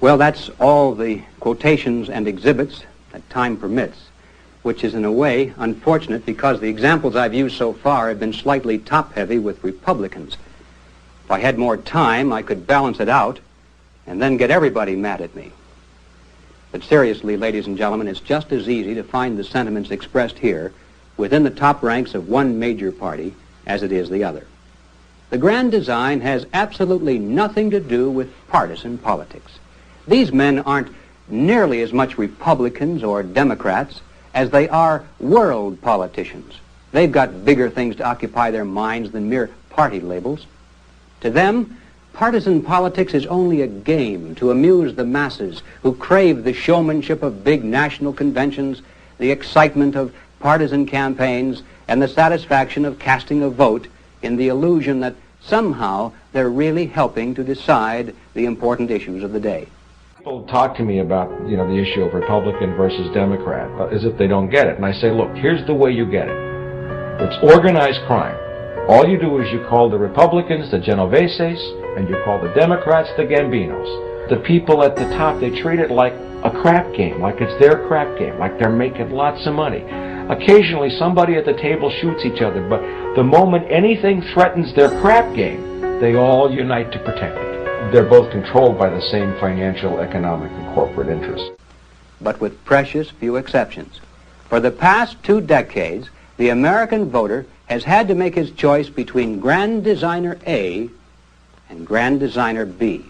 Well, that's all the quotations and exhibits that time permits, which is in a way unfortunate because the examples I've used so far have been slightly top-heavy with Republicans. If I had more time, I could balance it out and then get everybody mad at me. But seriously, ladies and gentlemen, it's just as easy to find the sentiments expressed here within the top ranks of one major party as it is the other. The grand design has absolutely nothing to do with partisan politics. These men aren't nearly as much Republicans or Democrats as they are world politicians. They've got bigger things to occupy their minds than mere party labels. To them, partisan politics is only a game to amuse the masses who crave the showmanship of big national conventions, the excitement of partisan campaigns, and the satisfaction of casting a vote in the illusion that somehow they're really helping to decide the important issues of the day. People talk to me about, the issue of Republican versus Democrat, as if they don't get it. And I say, look, here's the way you get it. It's organized crime. All you do is you call the Republicans the Genoveses, and you call the Democrats the Gambinos. The people at the top, they treat it like a crap game, like it's their crap game, like they're making lots of money. Occasionally, somebody at the table shoots each other, but the moment anything threatens their crap game, they all unite to protect it. They're both controlled by the same financial, economic, and corporate interests. But with precious few exceptions. For the past 2 decades, the American voter has had to make his choice between Grand Designer A and Grand Designer B.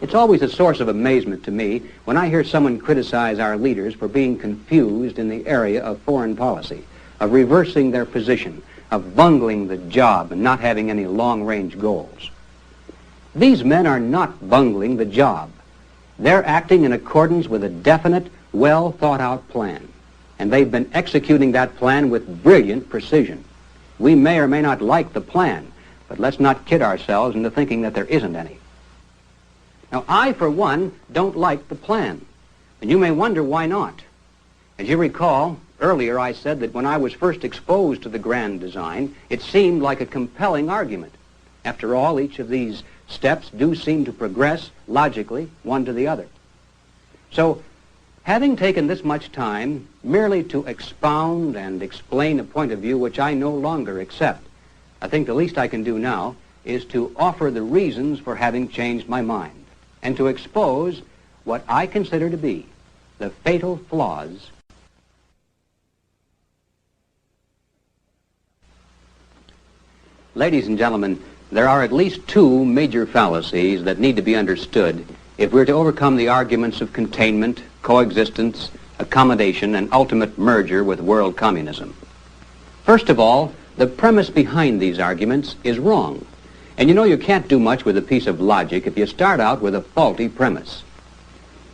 It's always a source of amazement to me when I hear someone criticize our leaders for being confused in the area of foreign policy, of reversing their position, of bungling the job and not having any long-range goals. These men are not bungling the job. They're acting in accordance with a definite, well-thought-out plan, and they've been executing that plan with brilliant precision. We may or may not like the plan, but let's not kid ourselves into thinking that there isn't any. Now, I, for one, don't like the plan, and you may wonder why not. As you recall, earlier I said that when I was first exposed to the grand design, it seemed like a compelling argument. After all, each of these steps do seem to progress logically one to the other. So, having taken this much time merely to expound and explain a point of view which I no longer accept, I think the least I can do now is to offer the reasons for having changed my mind and to expose what I consider to be the fatal flaws. Ladies and gentlemen, there are at least 2 major fallacies that need to be understood if we're to overcome the arguments of containment, coexistence, accommodation, and ultimate merger with world communism. First of all, the premise behind these arguments is wrong. And you can't do much with a piece of logic if you start out with a faulty premise.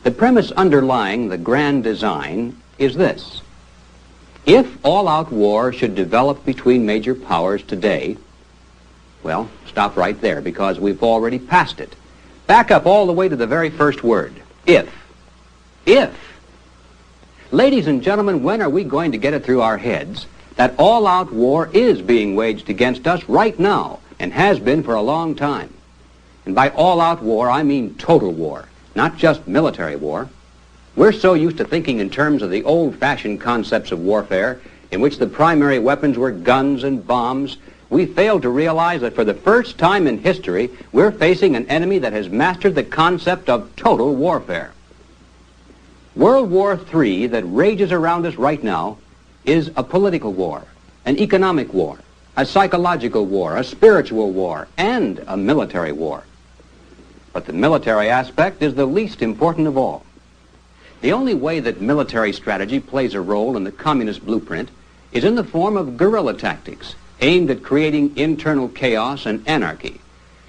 The premise underlying the grand design is this. If all-out war should develop between major powers today, well, stop right there, because we've already passed it. Back up all the way to the very first word, if. If. Ladies and gentlemen, when are we going to get it through our heads that all-out war is being waged against us right now, and has been for a long time? And by all-out war, I mean total war, not just military war. We're so used to thinking in terms of the old-fashioned concepts of warfare, in which the primary weapons were guns and bombs, we fail to realize that for the first time in history, we're facing an enemy that has mastered the concept of total warfare. World War III that rages around us right now is a political war, an economic war, a psychological war, a spiritual war, and a military war. But the military aspect is the least important of all. The only way that military strategy plays a role in the communist blueprint is in the form of guerrilla tactics, aimed at creating internal chaos and anarchy,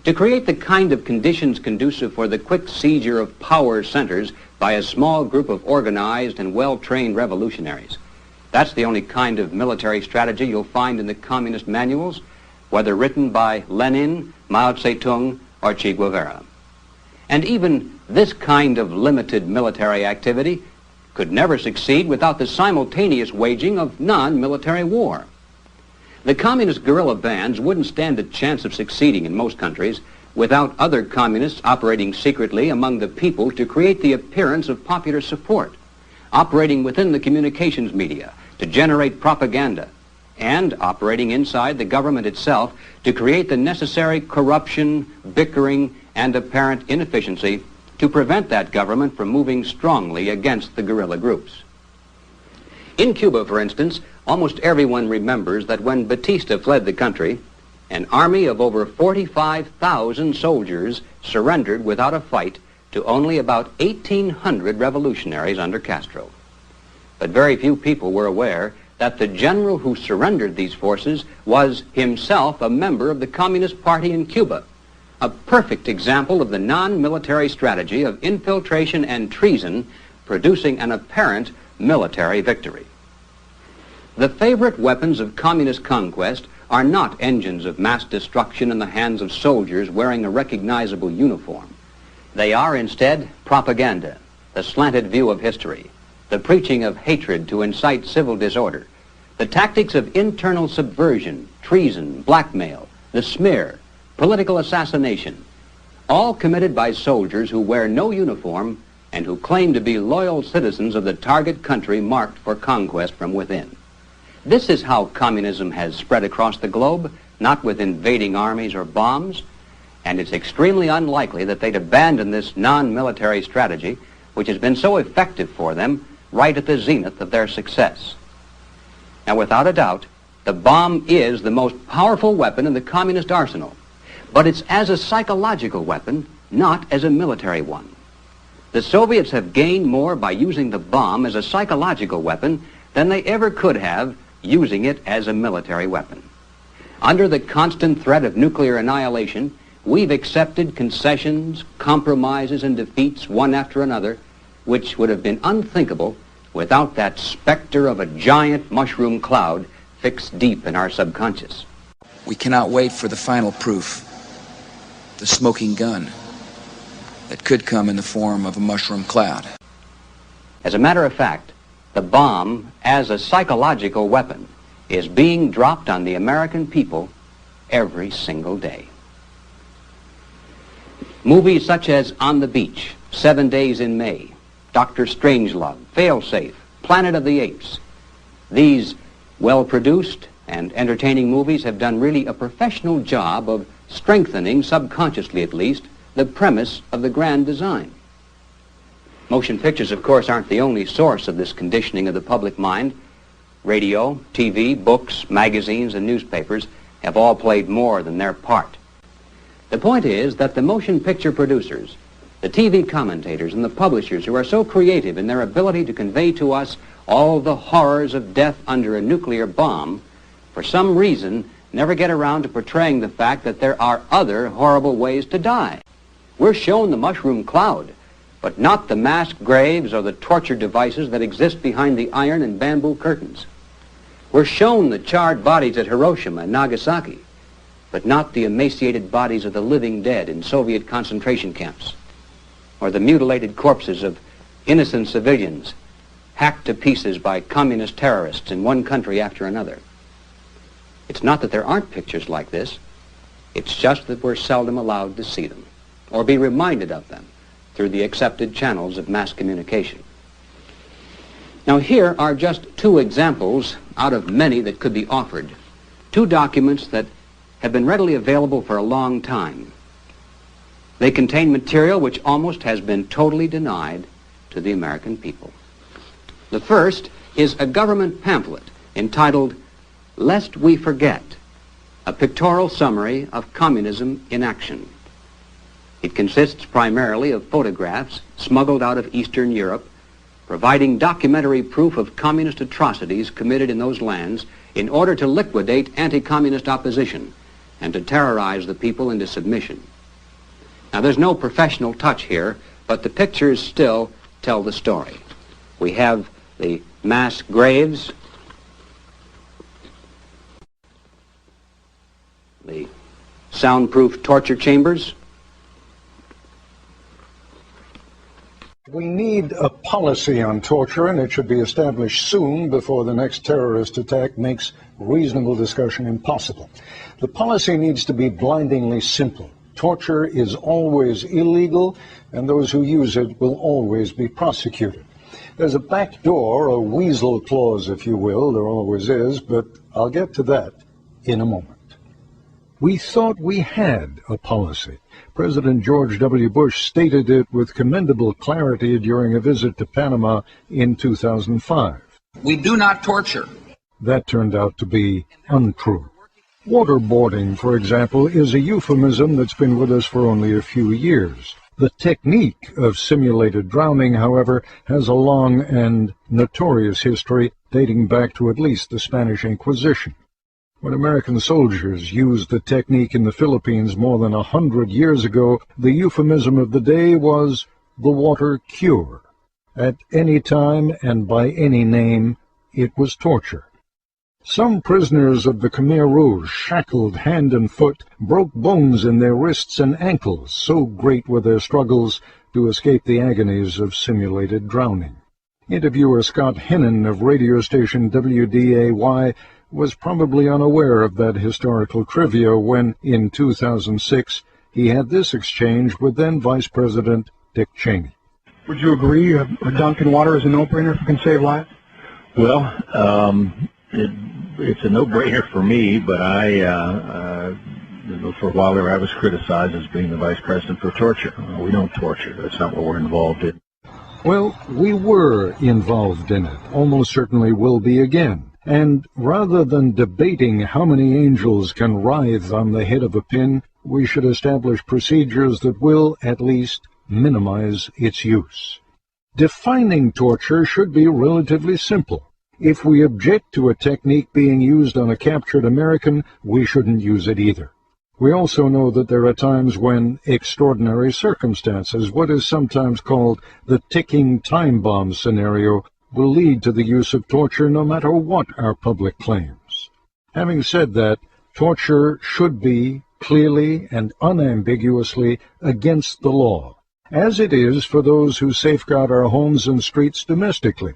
to create the kind of conditions conducive for the quick seizure of power centers by a small group of organized and well-trained revolutionaries. That's the only kind of military strategy you'll find in the communist manuals, whether written by Lenin, Mao Zedong, or Che Guevara. And even this kind of limited military activity could never succeed without the simultaneous waging of non-military war. The communist guerrilla bands wouldn't stand a chance of succeeding in most countries without other communists operating secretly among the people to create the appearance of popular support, operating within the communications media to generate propaganda, and operating inside the government itself to create the necessary corruption, bickering, and apparent inefficiency to prevent that government from moving strongly against the guerrilla groups. In Cuba, for instance, almost everyone remembers that when Batista fled the country, an army of over 45,000 soldiers surrendered without a fight to only about 1,800 revolutionaries under Castro. But very few people were aware that the general who surrendered these forces was himself a member of the Communist Party in Cuba, a perfect example of the non-military strategy of infiltration and treason producing an apparent military victory. The favorite weapons of communist conquest are not engines of mass destruction in the hands of soldiers wearing a recognizable uniform. They are instead propaganda, the slanted view of history, the preaching of hatred to incite civil disorder, the tactics of internal subversion, treason, blackmail, the smear, political assassination, all committed by soldiers who wear no uniform and who claim to be loyal citizens of the target country marked for conquest from within. This is how communism has spread across the globe, not with invading armies or bombs, and it's extremely unlikely that they'd abandon this non-military strategy, which has been so effective for them right at the zenith of their success. Now, without a doubt, the bomb is the most powerful weapon in the communist arsenal, but it's as a psychological weapon, not as a military one. The Soviets have gained more by using the bomb as a psychological weapon than they ever could have using it as a military weapon. Under the constant threat of nuclear annihilation, we've accepted concessions, compromises, and defeats one after another, which would have been unthinkable without that specter of a giant mushroom cloud fixed deep in our subconscious. We cannot wait for the final proof, the smoking gun, that could come in the form of a mushroom cloud. As a matter of fact, the bomb, as a psychological weapon, is being dropped on the American people every single day. Movies such as On the Beach, 7 Days in May, Dr. Strangelove, Failsafe, Planet of the Apes. These well-produced and entertaining movies have done really a professional job of strengthening, subconsciously at least, the premise of the grand design. Motion pictures, of course, aren't the only source of this conditioning of the public mind. Radio, TV, books, magazines, and newspapers have all played more than their part. The point is that the motion picture producers, the TV commentators, and the publishers who are so creative in their ability to convey to us all the horrors of death under a nuclear bomb, for some reason never get around to portraying the fact that there are other horrible ways to die. We're shown the mushroom cloud, but not the mass graves or the torture devices that exist behind the iron and bamboo curtains. We're shown the charred bodies at Hiroshima and Nagasaki, but not the emaciated bodies of the living dead in Soviet concentration camps, or the mutilated corpses of innocent civilians hacked to pieces by communist terrorists in one country after another. It's not that there aren't pictures like this, it's just that we're seldom allowed to see them, or be reminded of them through the accepted channels of mass communication. Now, here are just two examples out of many that could be offered. Two documents that have been readily available for a long time. They contain material which almost has been totally denied to the American people. The first is a government pamphlet entitled "Lest We Forget," a pictorial summary of communism in action. It consists primarily of photographs smuggled out of Eastern Europe, providing documentary proof of communist atrocities committed in those lands in order to liquidate anti-communist opposition and to terrorize the people into submission. Now, there's no professional touch here, but the pictures still tell the story. We have the mass graves, the soundproof torture chambers. We need a policy on torture, and it should be established soon before the next terrorist attack makes reasonable discussion impossible. The policy needs to be blindingly simple. Torture is always illegal, and those who use it will always be prosecuted. There's a back door, a weasel clause, if you will, there always is, but I'll get to that in a moment. We thought we had a policy. President George W. Bush stated it with commendable clarity during a visit to Panama in 2005. We do not torture. That turned out to be untrue. Waterboarding, for example, is a euphemism that's been with us for only a few years. The technique of simulated drowning, however, has a long and notorious history dating back to at least the Spanish Inquisition. When American soldiers used the technique in the Philippines more than 100 years ago, the euphemism of the day was the water cure. At any time and by any name, it was torture. Some prisoners of the Khmer Rouge, shackled hand and foot, broke bones in their wrists and ankles, so great were their struggles to escape the agonies of simulated drowning. Interviewer Scott Hennon of radio station WDAY was probably unaware of that historical trivia when, in 2006, he had this exchange with then Vice President Dick Cheney. Would you agree a dunk in water is a no-brainer if it can save lives? Well, it's a no-brainer for me, but for a while there I was criticized as being the vice president for torture. We don't torture. That's not what we're involved in. Well, we were involved in it, almost certainly will be again. And rather than debating how many angels can writhe on the head of a pin, we should establish procedures that will, at least, minimize its use. Defining torture should be relatively simple. If we object to a technique being used on a captured American, we shouldn't use it either. We also know that there are times when extraordinary circumstances, what is sometimes called the ticking time bomb scenario, will lead to the use of torture no matter what our public claims. Having said that, torture should be clearly and unambiguously against the law, as it is for those who safeguard our homes and streets domestically.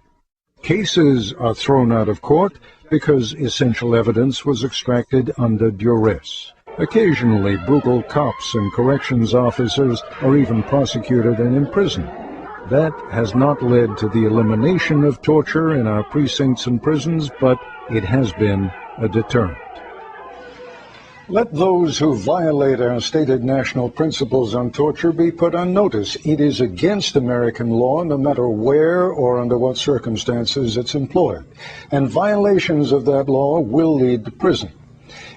Cases are thrown out of court because essential evidence was extracted under duress. Occasionally, brutal cops and corrections officers are even prosecuted and imprisoned. That has not led to the elimination of torture in our precincts and prisons, but it has been a deterrent. Let those who violate our stated national principles on torture be put on notice. It is against American law, no matter where or under what circumstances it's employed, and violations of that law will lead to prison.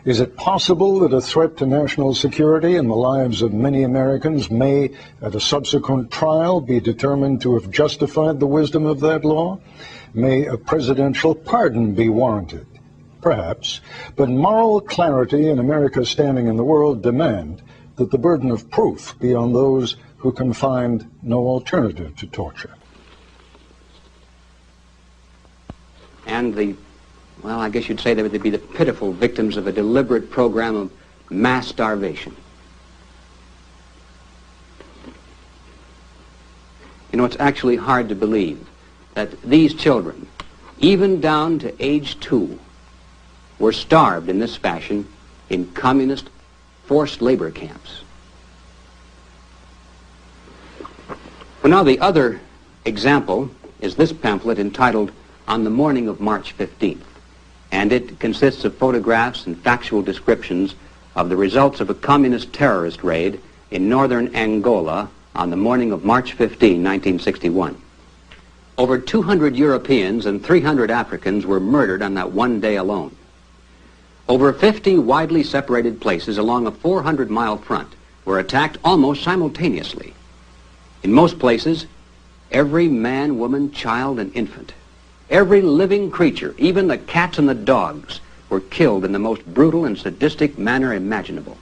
Is it possible that a threat to national security and the lives of many Americans may, at a subsequent trial, be determined to have justified the wisdom of that law? May a presidential pardon be warranted? Perhaps, but moral clarity and America's standing in the world demand that the burden of proof be on those who can find no alternative to torture. And I guess you'd say they would be the pitiful victims of a deliberate program of mass starvation. You know, it's actually hard to believe that these children, even down to age 2, were starved in this fashion in communist forced labor camps. Well, now the other example is this pamphlet entitled On the Morning of March 15th. And it consists of photographs and factual descriptions of the results of a communist terrorist raid in northern Angola on the morning of March 15, 1961. Over 200 Europeans and 300 Africans were murdered on that one day alone. Over 50 widely separated places along a 400-mile front were attacked almost simultaneously. In most places, every man, woman, child, and infant, every living creature, even the cats and the dogs, were killed in the most brutal and sadistic manner imaginable.